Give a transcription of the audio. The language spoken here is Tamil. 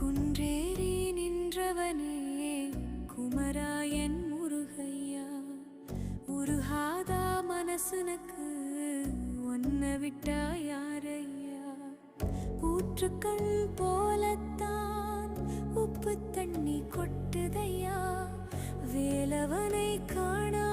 குன்றேறி நின்றவனே குமராயன் முருகையா, உருகாதா மனசுனக்கு ஒன்ன விட்டா யாரையா? ஊற்றுக்கள் போலத்தான் உப்பு தண்ணி கொட்டுதையா, வேலவனை காணா